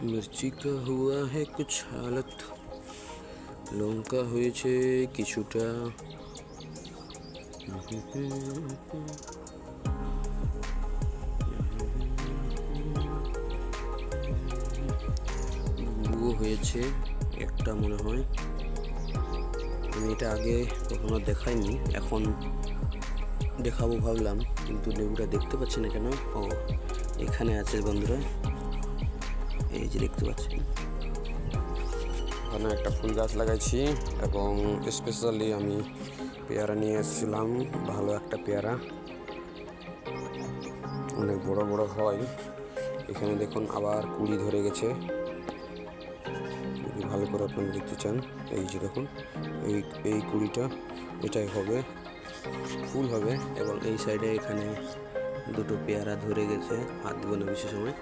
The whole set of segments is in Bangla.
मिर्ची का हुआ है कुछ हालत, लंका হয়েছে কিছুটা। লেবু হয়েছে একটা মনে হয়, আমি এটা আগে কখনো দেখাইনি, এখন দেখাবো ভাবলাম, কিন্তু লেবুটা দেখতে পাচ্ছি না কেন। ও এখানে আছে বন্ধুরা, এই যে দেখতে পাচ্ছেন, এখানে একটা ফুল গাছ লাগাইছি এবং স্পেশালি আমি পেয়ারা নিয়ে এসেছিলাম। ভালো একটা পেয়ারা, অনেক বড় বড় হয়। এখানে দেখুন আবার কুড়ি ধরে গেছে, যদি ভালো করে আপনারা দেখতে চান, এই যে দেখুন এই কুড়িটা এটাই হবে, ফুল হবে। এবং এই সাইডে এখানে দুটো পেয়ারা ধরে গেছে, হাত দিব না বেশি সময়।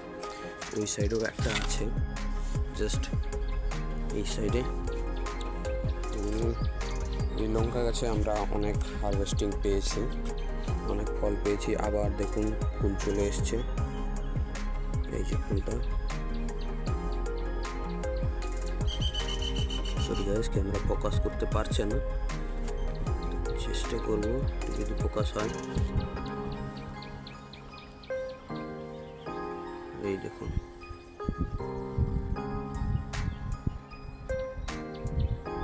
ওই সাইডেও একটা আছে, জাস্ট এই সাইডে। এই লঙ্কা গাছে আমরা অনেক হারভেস্টিং পেয়েছি, অনেক ফল পেয়েছি। আবার দেখুন ফুল চলে এসছে, এই যে ফুলটা। সরি গাইস, ক্যামেরা ফোকাস করতে পারছে না, চেষ্টা করবো যদি ফোকাস হয়। এই দেখুন,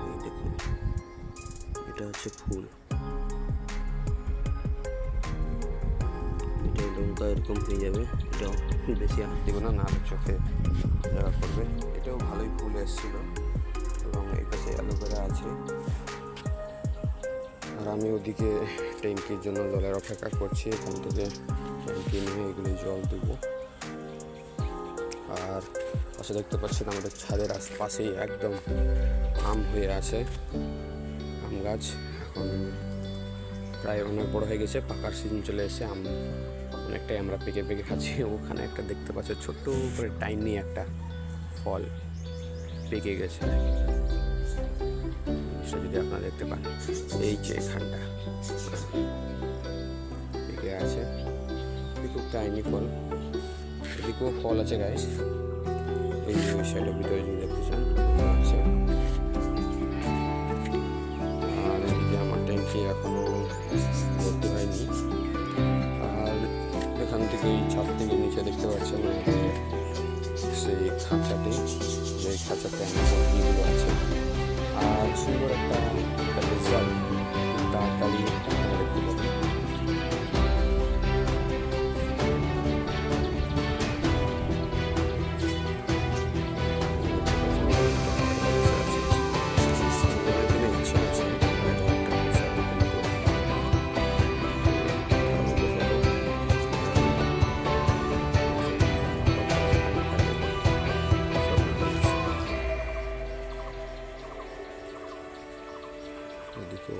এই দেখুন, এটা হচ্ছে ফুল। এটা লঙ্কা এরকম হয়ে যাবে, এটাও বেশি হাত দিব না, নাহলে চোখে জায়গা করবে। এটাও ভালোই ফুল এসেছিল এবং এই পাশে অ্যালোভেরা আছে। আর আমি ওদিকে ট্যাঙ্কির জন্য জলের অপেক্ষা করছি, এখান থেকে ট্যাঙ্কি নিয়ে এগুলি জল দেবো। আর পাশে দেখতে পাচ্ছেন আমাদের ছাদের আশপাশেই একদম আম হয়ে আছে, আম গাছ এখন প্রায় অনেক বড় হয়ে গেছে, পাকার সিজন চলে এসেছে। আম অনেকটাই আমরা পেকে পেকে খাচ্ছি। ওখানে একটা দেখতে পাচ্ছি ছোট্ট করে টাইনি একটা ফল পেকে গেছে, সেটা যদি আপনারা দেখতে পান, এই যে এখানটা পেকে আছে, খুব টাইনি ফল। এদিকেও ফল আছে গাইস, এই যে ওই সাইডের ভিতরে যদি দেখতে চান আছে। আর এদিকে আমার ট্যাঙ্কি এখনো ভর্তি হয়নি। আর এখান থেকে এই ছাদ থেকে নিচে দেখতে পাচ্ছেন সেই খাঁচাটি, যে খাঁচাতে আমার মুরগিগুলো আছে। আর সুন্দর একটা রেজাল্ট তাড়াতাড়ি দেখতে পাবেন। এদিকে